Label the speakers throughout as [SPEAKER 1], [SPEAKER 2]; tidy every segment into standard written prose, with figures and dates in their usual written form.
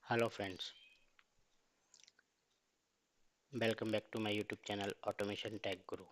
[SPEAKER 1] Hello friends, welcome back to my YouTube channel Automation Tech Guru.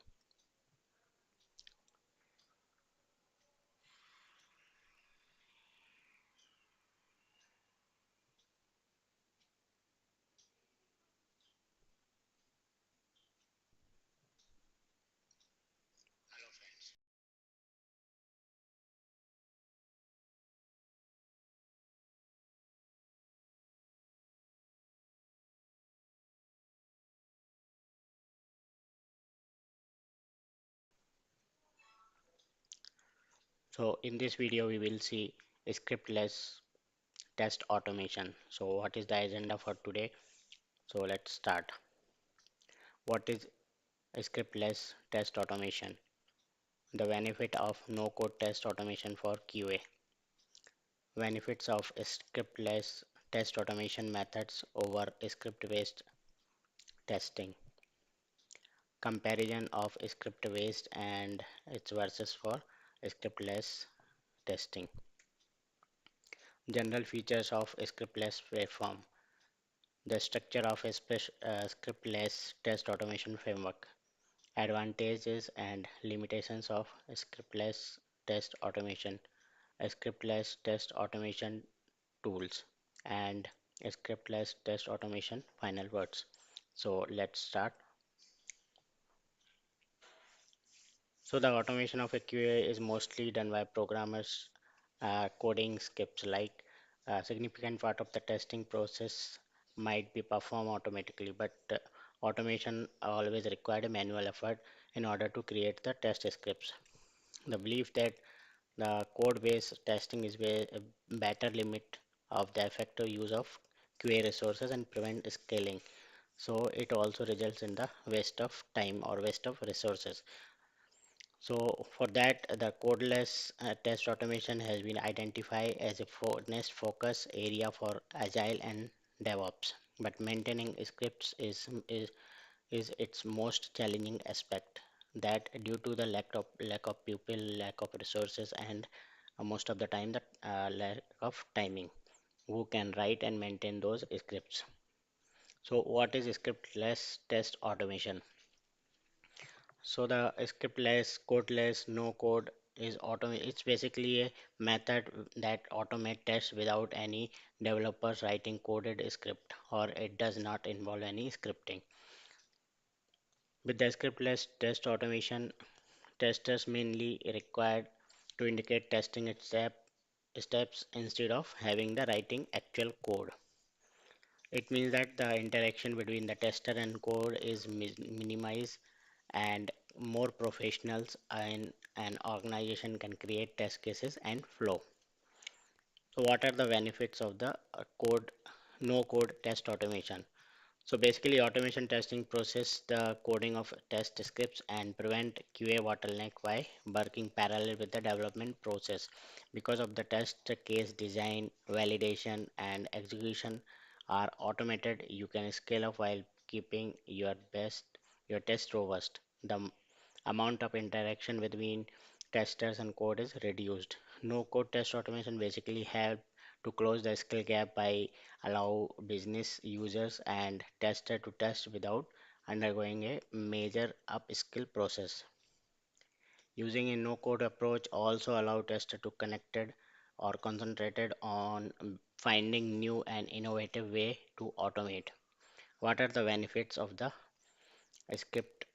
[SPEAKER 1] So in this video we will see scriptless test automation. So what is the agenda for today? So let's start. What is scriptless test automation? The benefit of no code test automation for QA. Benefits of scriptless test automation methods over script based testing. Comparison of script based and its versus for scriptless testing. General features of scriptless platform. The structure of a scriptless test automation framework. Advantages and limitations of scriptless test automation. Scriptless test automation tools and scriptless test automation final words. So let's start. So the automation of a QA is mostly done by programmers coding scripts like a significant part of the testing process might be performed automatically, but automation always required a manual effort in order to create the test scripts. The belief that the code-based testing is a better limit of the effective use of QA resources and prevent scaling. So it also results in the waste of time or waste of resources. So for that, the codeless test automation has been identified as a next focus area for Agile and DevOps. But maintaining scripts is its most challenging aspect. That due to the lack of people, lack of resources, and most of the time the lack of timing, who can write and maintain those scripts. So what is scriptless test automation? So the scriptless, codeless, no code is it's basically a method that automate tests without any developers writing coded script, or it does not involve any scripting. With the scriptless test automation, testers mainly required to indicate testing steps instead of having the writing actual code. It means that the interaction between the tester and code is minimized and more professionals in an organization can create test cases and flow. So what are the benefits of the code no code test automation? So basically automation testing process the coding of test scripts and prevent QA bottleneck by working parallel with the development process. Because of the test case design, validation and execution are automated, you can scale up while keeping your test robust. The amount of interaction between testers and code is reduced. No code test automation basically help to close the skill gap by allow business users and tester to test without undergoing a major upskill process. Using a no code approach also allow tester to connected or concentrated on finding new and innovative way to automate. What are the benefits of the script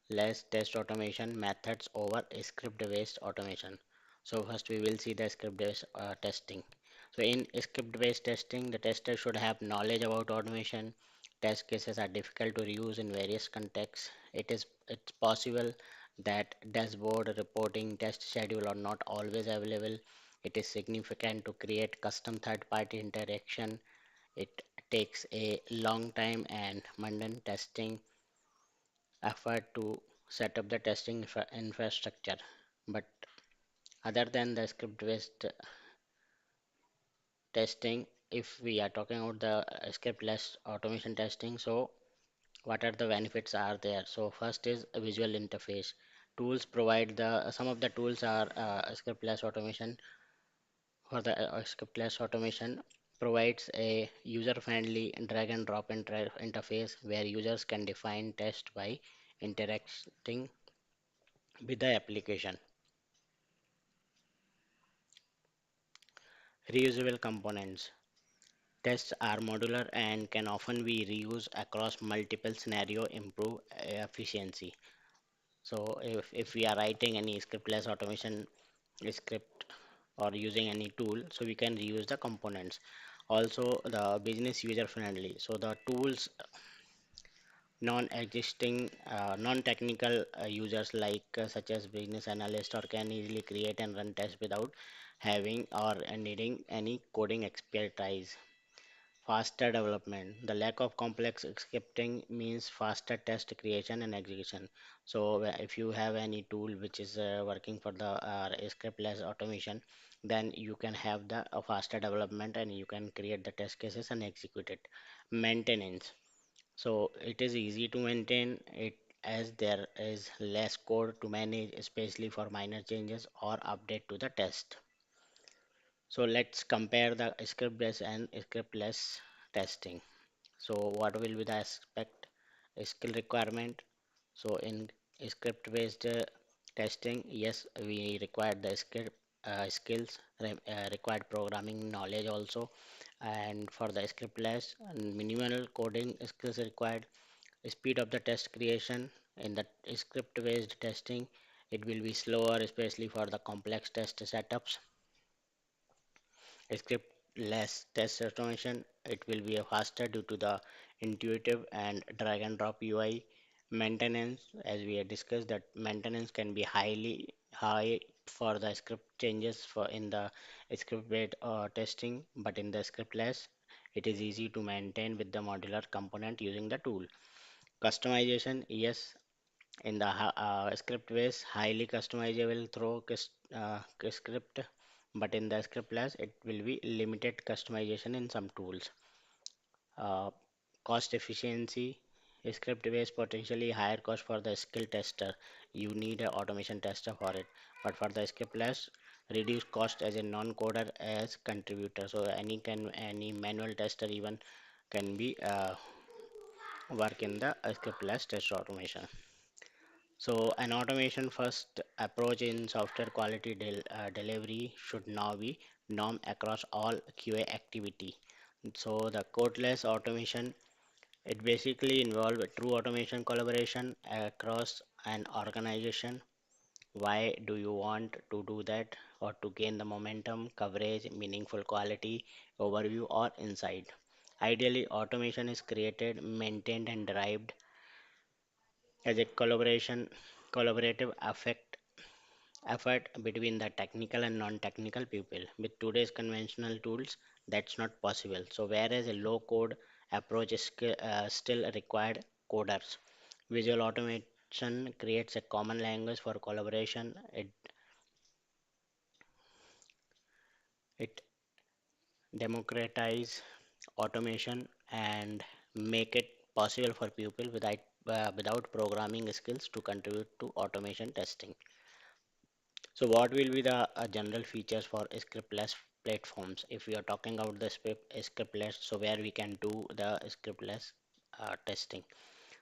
[SPEAKER 1] less test automation methods over script based automation? So first we will see the script based testing. So in script based testing, the tester should have knowledge about automation. Test cases are difficult to use in various contexts. It's possible that dashboard reporting test schedule are not always available. It is significant to create custom third party interaction. It takes a long time and mundane testing effort to set up the testing infrastructure. But other than the script based testing, if we are talking about the scriptless automation testing, so what are the benefits are there? So first is a visual interface. Tools provide the some of the tools are scriptless automation for the scriptless automation provides a user-friendly drag and drop interface where users can define tests by interacting with the application. Reusable components. Tests are modular and can often be reused across multiple scenarios, improve efficiency. So if we are writing any scriptless automation script or using any tool, so we can reuse the components. Also the business user friendly. So the tools non-technical users like such as business analyst or can easily create and run tests without having or needing any coding expertise. Faster development. The lack of complex scripting means faster test creation and execution. So if you have any tool which is working for the scriptless automation, then you can have the faster development and you can create the test cases and execute it. Maintenance. So it is easy to maintain it as there is less code to manage, especially for minor changes or update to the test. So let's compare the script-based and scriptless testing. So what will be the aspect skill requirement? So in script-based testing, yes, we require the script skills, required programming knowledge also, and for the scriptless, minimal coding skills required. Speed of the test creation in the script-based testing, it will be slower, especially for the complex test setups. Script less test automation, it will be a faster due to the intuitive and drag and drop UI. Maintenance, as we had discussed, that maintenance can be highly high for the script changes for in the script based testing, but in the scriptless it is easy to maintain with the modular component using the tool. Customization, yes, in the script base highly customizable through script, but in the scriptless it will be limited customization in some tools. uh, Cost efficiency, script based potentially higher cost for the skill tester, you need an automation tester for it, but for the scriptless reduce cost as a non-coder as contributor, so any manual tester even can be work in the scriptless test automation. So, an automation first approach in software quality delivery should now be norm across all QA activity. So, the codeless automation, it basically involves true automation collaboration across an organization. Why do you want to do that? Or to gain the momentum, coverage, meaningful quality, overview, or insight. Ideally, automation is created, maintained, and derived as a collaborative effort between the technical and non-technical people. With today's conventional tools, that's not possible. So, whereas a low-code approach is still required coders, visual automation creates a common language for collaboration. It democratize automation and make it possible for people without programming skills to contribute to automation testing. So what will be the general features for scriptless platforms? If we are talking about the scriptless, so where we can do the scriptless testing.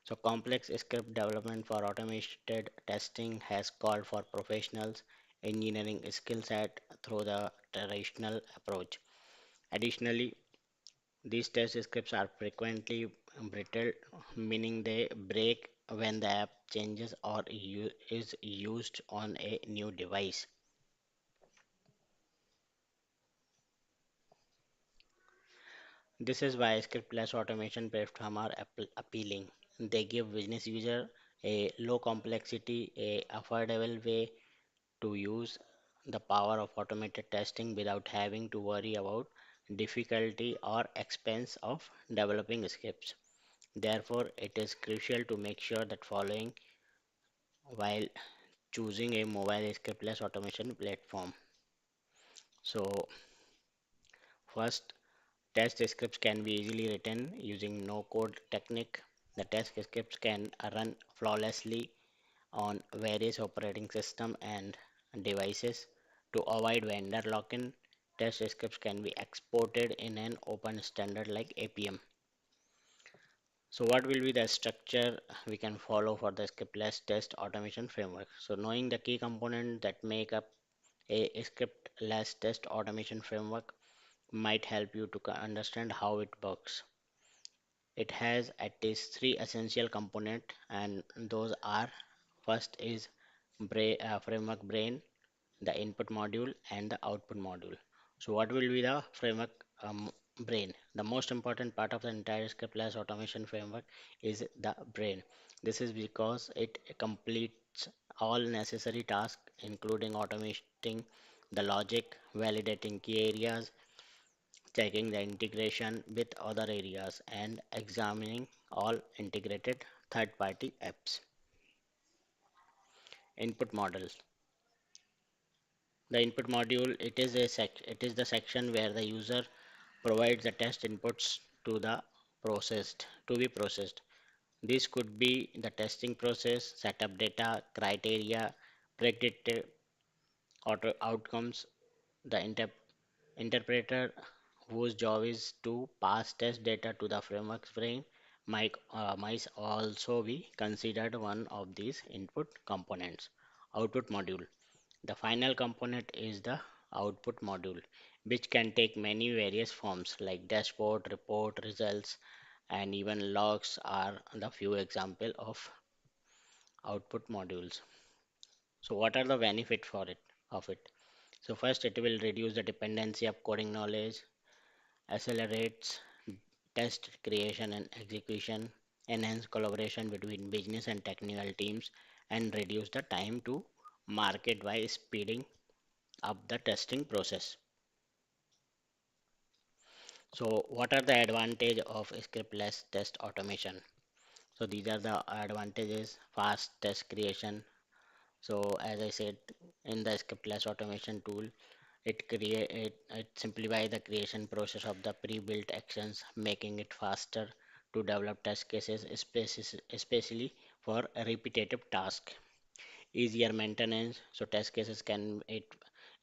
[SPEAKER 1] So complex script development for automated testing has called for professionals engineering skill set through the traditional approach. Additionally, these test scripts are frequently brittle, meaning they break when the app changes or is used on a new device. This is why scriptless automation platforms are appealing. They give business user a low complexity, a affordable way to use the power of automated testing without having to worry about difficulty or expense of developing scripts. Therefore, it is crucial to make sure that following while choosing a mobile scriptless automation platform. So, first, test scripts can be easily written using no code technique. The test scripts can run flawlessly on various operating system and devices to avoid vendor lock-in. test scripts can be exported in an open standard like APM. So what will be the structure we can follow for the scriptless test automation framework? So knowing the key components that make up a scriptless test automation framework might help you to understand how it works. It has at least three essential components, and those are: first is framework brain, the input module, and the output module. So, what will be the framework brain? The most important part of the entire scriptless automation framework is the brain. This is because it completes all necessary tasks, including automating the logic, validating key areas, checking the integration with other areas, and examining all integrated third-party apps. Input models. The input module, it is the section where the user provides the test inputs to the processed to be processed. This could be the testing process, setup data, criteria, predicted outcomes. The interpreter, whose job is to pass test data to the framework's brain, might also be considered one of these input components. Output module. The final component is the output module, which can take many various forms like dashboard, report, results, and even logs are the few examples of output modules. So what are the benefits for it of it? So first, it will reduce the dependency of coding knowledge, accelerates test creation and execution, enhance collaboration between business and technical teams, and reduce the time to market by speeding up the testing process. So what are the advantage of scriptless test automation? So these are the advantages: fast test creation. So as I said, in the scriptless automation tool, it simplifies the creation process of the pre-built actions, making it faster to develop test cases, especially for a repetitive task. Easier maintenance, so test cases can it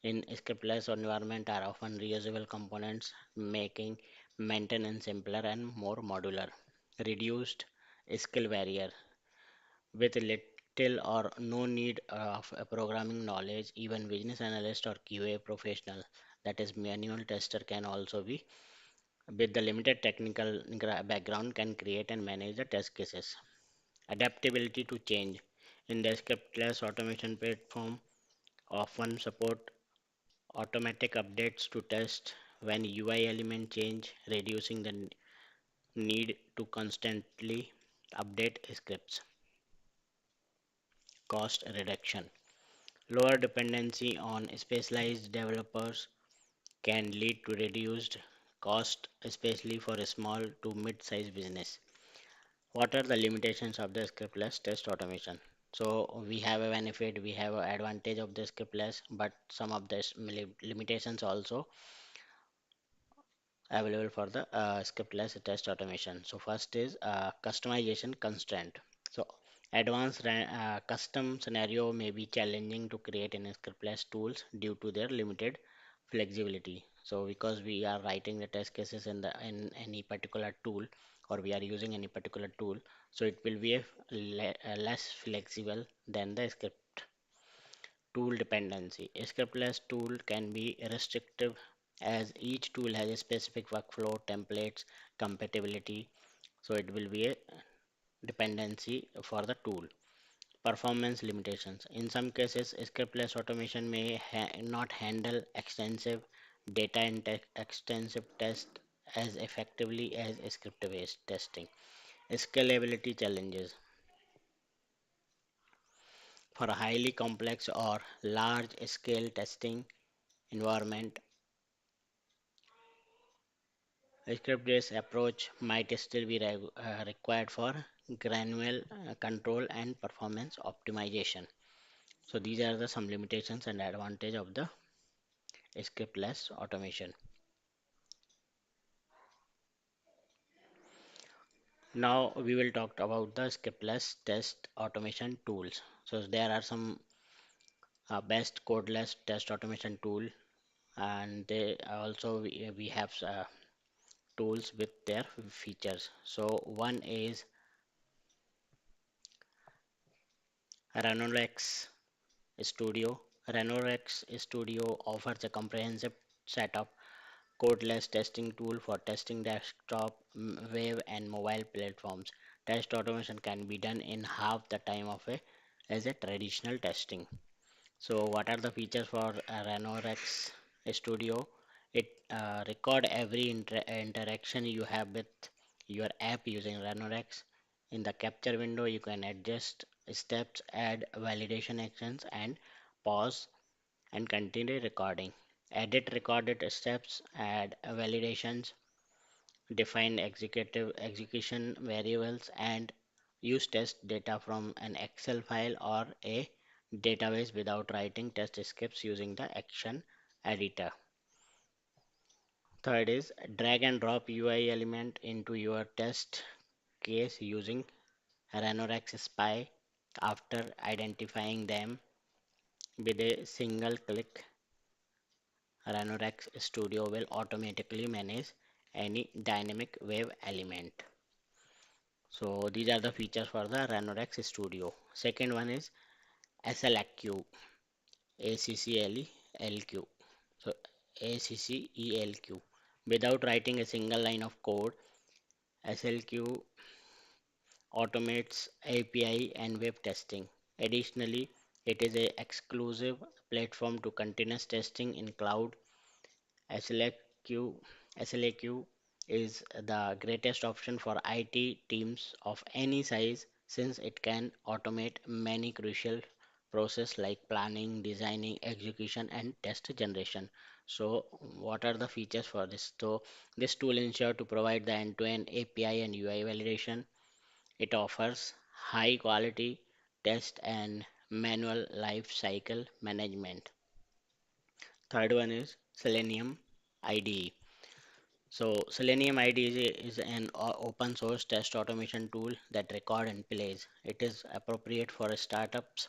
[SPEAKER 1] in scriptless environment are often reusable components, making maintenance simpler and more modular. Reduced skill barrier, with little or no need of programming knowledge, even business analyst or QA professional, that is manual tester, can also be with the limited technical background can create and manage the test cases. Adaptability to change, in the scriptless automation platform often support automatic updates to test when UI element change, reducing the need to constantly update scripts. Cost reduction. Lower dependency on specialized developers can lead to reduced cost, especially for a small to mid-sized business. What are the limitations of the scriptless test automation? So we have a benefit, we have an advantage of the scriptless, but some of the limitations also available for the scriptless test automation. So first is customization constraint. So advanced custom scenario may be challenging to create in scriptless tools due to their limited flexibility. So because we are writing the test cases in any particular tool, or we are using any particular tool, so it will be a less flexible than the script. Tool dependency. A scriptless tool can be restrictive as each tool has a specific workflow, templates, compatibility. So it will be a dependency for the tool. Performance limitations. In some cases, scriptless automation may not handle extensive data and extensive test as effectively as script-based testing. Scalability challenges. For a highly complex or large scale testing environment, a script-based approach might still be required for granular control and performance optimization. So these are the some limitations and advantage of the scriptless automation. Now we will talk about the scriptless test automation tools. So there are some best codeless test automation tool and they also we have tools with their features. So one is Ranorex Studio. Ranorex Studio offers a comprehensive set of codeless testing tool for testing desktop, web, and mobile platforms. Test automation can be done in half the time of a as a traditional testing. So, what are the features for Ranorex Studio? It record every interaction you have with your app using Ranorex. In the capture window, you can adjust steps, add validation actions, and pause and continue recording. Edit recorded steps, add validations, define executive execution variables, and use test data from an Excel file or a database without writing test scripts using the action editor. Third is drag and drop UI element into your test case using Ranorex Spy. After identifying them with a single click, Ranorex Studio will automatically manage any dynamic wave element. So these are the features for the Ranorex Studio. Second one is SLQ, ACCLELQ. So ACCELQ. Without writing a single line of code, SLQ automates API and web testing. Additionally, it is a exclusive platform to continuous testing in cloud. SLAQ is the greatest option for IT teams of any size since it can automate many crucial processes like planning, designing, execution, and test generation. So, what are the features for this? So, this tool ensures to provide the end-to-end API and UI validation. It offers high quality test and manual life cycle management. Third one is Selenium IDE. So Selenium IDE is an open source test automation tool that record and plays. It is appropriate for startups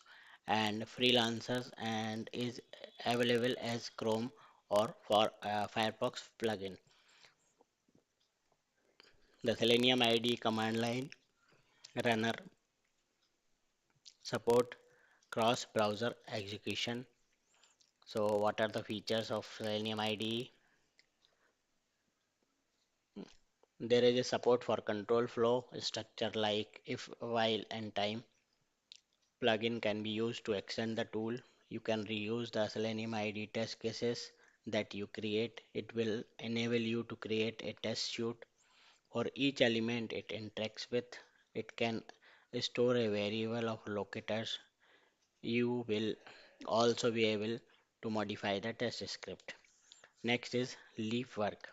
[SPEAKER 1] and freelancers and is available as Chrome or for Firefox plugin. The Selenium IDE command line runner support cross browser execution. So what are the features of Selenium IDE? There is a support for control flow structure like if, while, and time. Plugin can be used to extend the tool. You can reuse the Selenium ID test cases that you create. It will enable you to create a test suite for each element it interacts with. It can store a variable of locators. You will also be able to modify the test script. Next is Leafwork.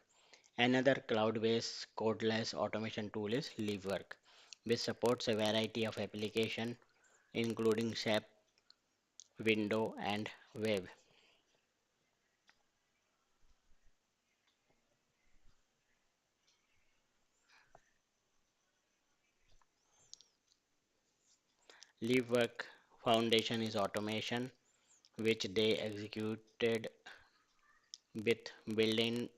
[SPEAKER 1] Another cloud-based codeless automation tool is Leafwork, which supports a variety of applications including SAP, window, and web. Leafwork foundation is automation, which they executed with built-in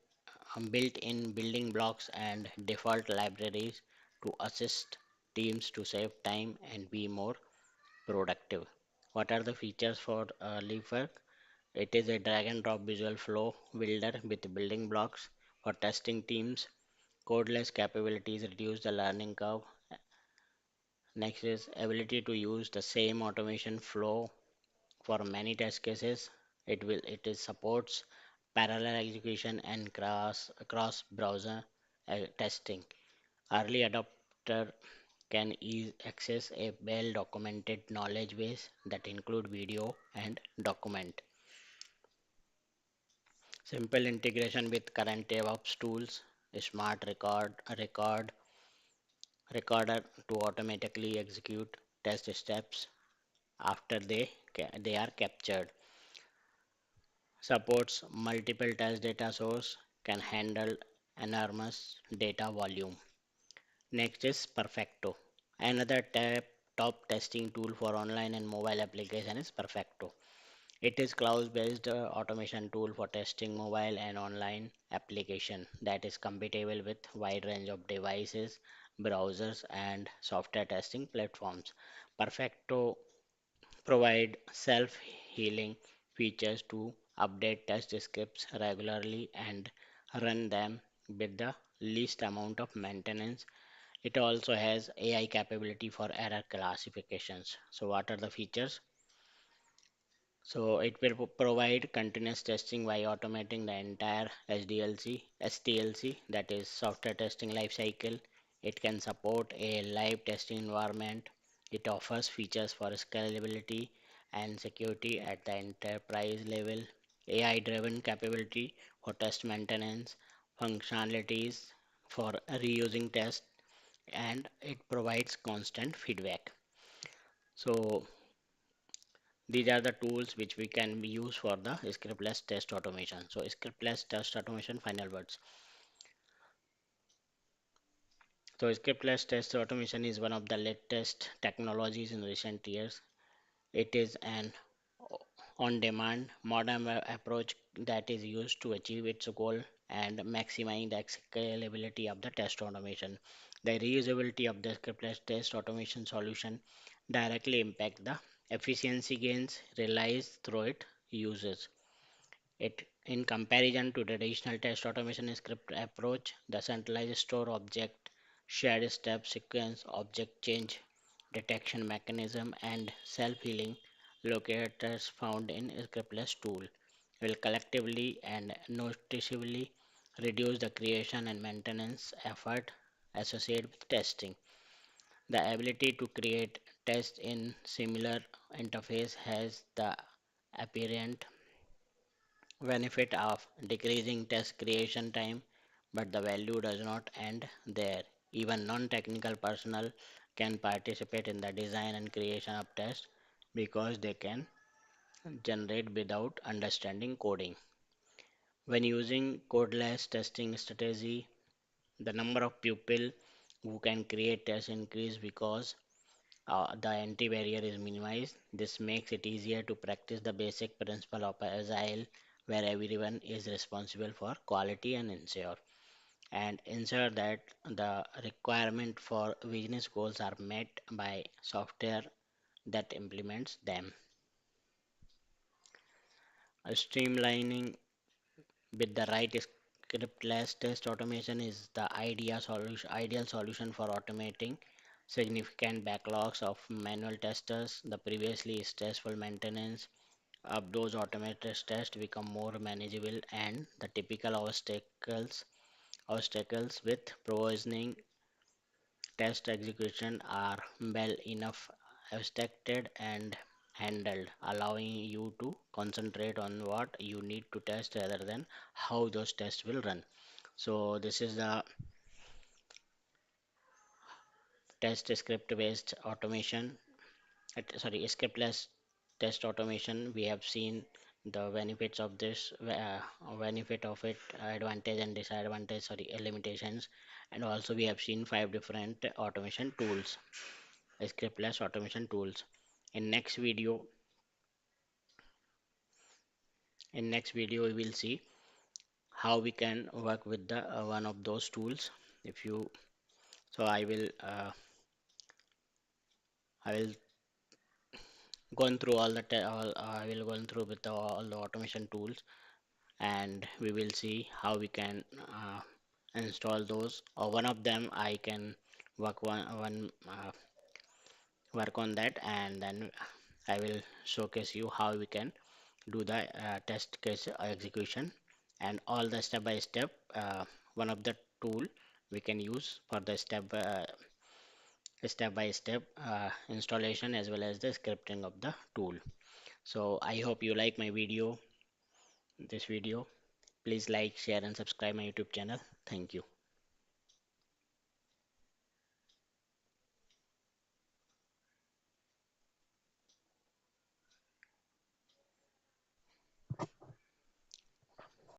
[SPEAKER 1] building blocks and default libraries to assist teams to save time and be more productive. What are the features for Leafwork? It is a drag and drop visual flow builder with building blocks for testing teams. Codeless capabilities reduce the learning curve. Next is ability to use the same automation flow for many test cases. It is supports parallel execution and cross browser testing. Early adopter can access a well documented knowledge base that include video and document. Simple integration with current DevOps tools, a smart recorder to automatically execute test steps after they are captured. Supports multiple test data source, can handle enormous data volume. Next is Perfecto. Another top testing tool for online and mobile application is Perfecto. It is cloud-based automation tool for testing mobile and online application that is compatible with wide range of devices, browsers, and software testing platforms. Perfecto provide self-healing features to update test scripts regularly and run them with the least amount of maintenance. It also has AI capability for error classifications. So what are the features? So it will provide continuous testing by automating the entire SDLC, that is software testing lifecycle. It can support a live testing environment. It offers features for scalability and security at the enterprise level. AI-driven capability for test maintenance, functionalities for reusing tests, and it provides constant feedback. So these are the tools which we can use for the scriptless test automation. So scriptless test automation final words. So scriptless test automation is one of the latest technologies in recent years. It is an on-demand modern approach that is used to achieve its goal and maximizing the scalability of the test automation. The reusability of the scriptless test automation solution directly impact the efficiency gains realized through its uses. It, in comparison to traditional test automation script approach, the centralized store object, shared step sequence, object change, detection mechanism, and self-healing locators found in scriptless tool will collectively and noticeably reduce the creation and maintenance effort associated with testing. The ability to create tests in similar interface has the apparent benefit of decreasing test creation time, but the value does not end there. Even non-technical personnel can participate in the design and creation of tests because they can generate without understanding coding. When using codeless testing strategy, the number of people who can create tests increase because the entry barrier is minimized. This makes it easier to practice the basic principle of agile, where everyone is responsible for quality and ensure that the requirement for business goals are met by software that implements them. Streamlining with the right scriptless test automation is the ideal solution for automating significant backlogs of manual testers. The previously stressful maintenance of those automated tests become more manageable, and the typical obstacles with provisioning test execution are well enough abstracted and handled, allowing you to concentrate on what you need to test rather than how those tests will run. So this is the test script based automation, scriptless test automation. We have seen the benefits of this, benefit of it, advantage and disadvantage, limitations, and also we have seen five different automation tools, scriptless automation tools. In next video, we will see how we can work with the one of those tools. If you, so I will go through all the I will go through with all the automation tools, and we will see how we can install those. Or one of them I can one work on that, and then I will showcase you how we can do the test case execution and all the step by step. One of the tool we can use for the step by step installation as well as the scripting of the tool. So I hope you like my video, this video. Please like, share and subscribe my YouTube channel. Thank you.